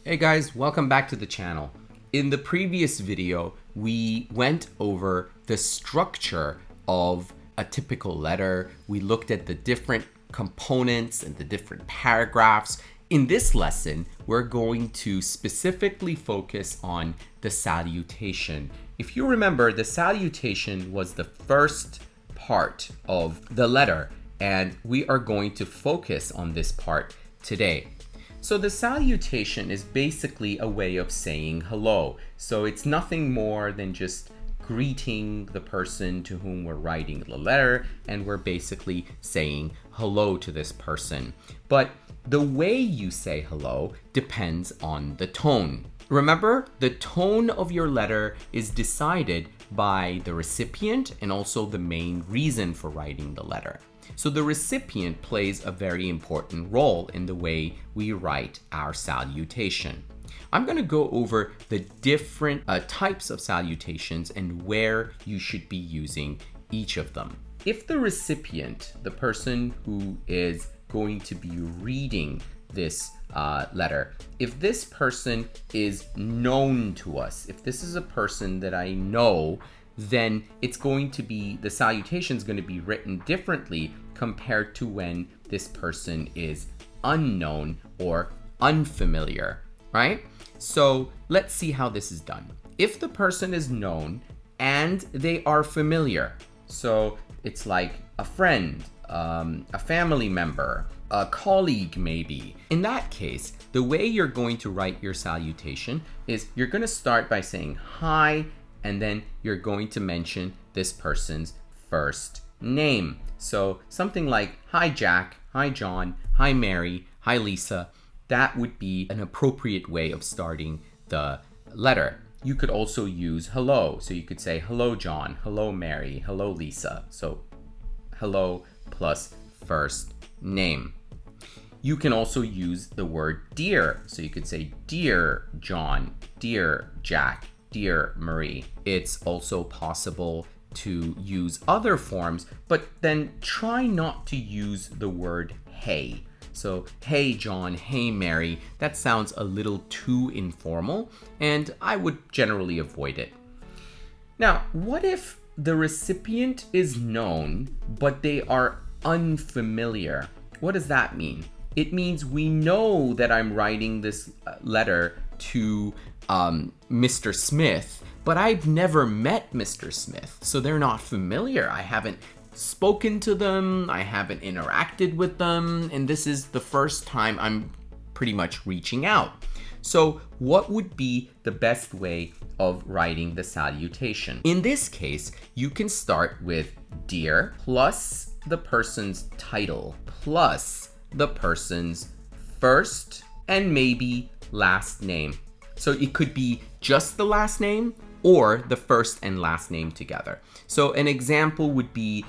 Hey guys, welcome back to the channel. In the previous video, we went over the structure of a typical letter. We looked at the different components and the different paragraphs. In this lesson, we're going to specifically focus on the salutation. If you remember, the salutation was the first part of the letter, and we are going to focus on this part today. So the salutation is basically a way of saying hello. So it's nothing more than just greeting the person to whom we're writing the letter, and we're basically saying hello to this person. But the way you say hello depends on the tone. Remember, the tone of your letter is decided by the recipient and also the main reason for writing the letter. So the recipient plays a very important role in the way we write our salutation. I'm going to go over the different types of salutations and where you should be using each of them. If the recipient, the person who is going to be reading this letter, if this person is known to us, if this is a person that I know, then it's going to be, the salutation is going to be written differently compared to when this person is unknown or unfamiliar, right? So let's see how this is done. If the person is known and they are familiar, so it's like a friend, a family member, a colleague maybe. In that case, the way you're going to write your salutation is you're going to start by saying hi, and then you're going to mention this person's first name. So something like, hi Jack, hi John, hi Mary, hi Lisa. That would be an appropriate way of starting the letter. You could also use hello. So you could say, hello John, hello Mary, hello Lisa. So hello plus first name. You can also use the word dear. So you could say, dear John, dear Jack, dear Marie. It's also possible to use other forms, but then try not to use the word hey. So, hey John, hey Mary, that sounds a little too informal, and I would generally avoid it. Now, what if the recipient is known, but they are unfamiliar? What does that mean? It means we know that I'm writing this letter to Mr. Smith, but I've never met Mr. Smith, so they're not familiar. I haven't spoken to them, I haven't interacted with them, and this is the first time I'm pretty much reaching out. So what would be the best way of writing the salutation? In this case, you can start with dear plus the person's title plus the person's first and maybe last name. So it could be just the last name or the first and last name together. So an example would be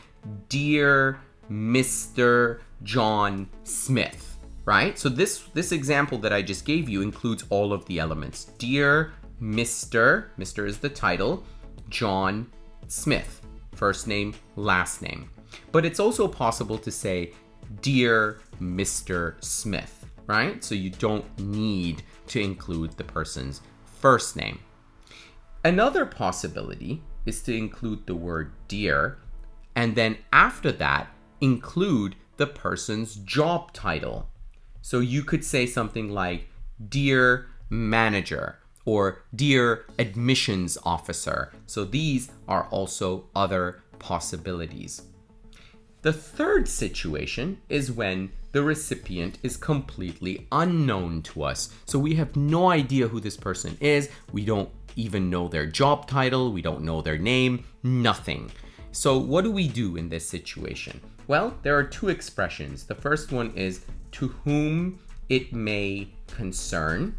dear Mr. John Smith, right? So this example that I just gave you includes all of the elements. Dear Mr. is the title, John Smith, first name, last name. But it's also possible to say dear Mr. Smith, right? So you don't need to include the person's first name. Another possibility is to include the word dear, and then after that, include the person's job title. So you could say something like, dear manager, or dear admissions officer. So these are also other possibilities. The third situation is when the recipient is completely unknown to us. So we have no idea who this person is. We don't even know their job title. We don't know their name, nothing. So what do we do in this situation? Well, there are two expressions. The first one is to whom it may concern.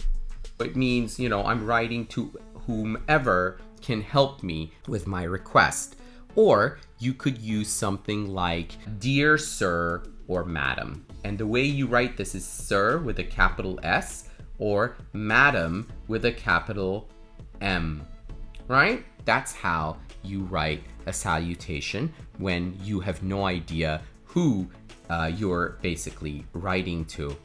It means, I'm writing to whomever can help me with my request. Or you could use something like dear sir or madam. And the way you write this is sir with a capital S or madam with a capital M, right? That's how you write a salutation when you have no idea who you're basically writing to.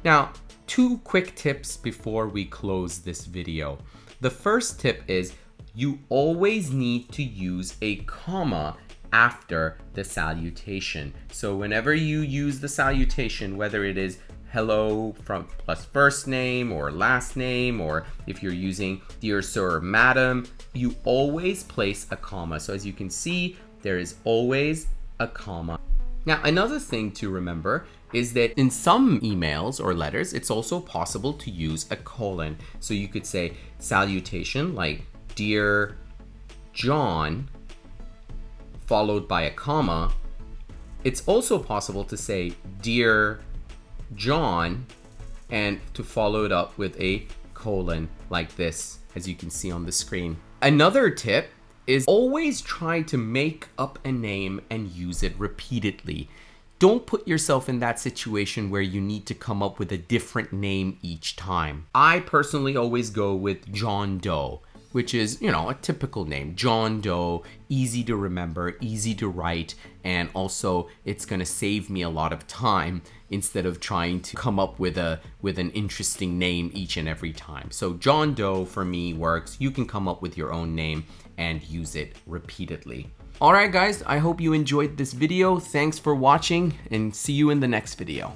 Now, 2 quick tips before we close this video. The first tip is you always need to use a comma after the salutation. So whenever you use the salutation, whether it is hello from plus first name or last name, or if you're using dear sir or madam, you always place a comma. So as you can see, there is always a comma. Now, another thing to remember is that in some emails or letters, it's also possible to use a colon. So you could say salutation like Dear John, followed by a comma. It's also possible to say Dear John and to follow it up with a colon like this, as you can see on the screen. Another tip is always try to make up a name and use it repeatedly. Don't put yourself in that situation where you need to come up with a different name each time. I personally always go with John Doe, which is, a typical name. John Doe, easy to remember, easy to write, and also it's gonna save me a lot of time instead of trying to come up with an interesting name each and every time. So John Doe for me works. You can come up with your own name and use it repeatedly. All right, guys, I hope you enjoyed this video. Thanks for watching and see you in the next video.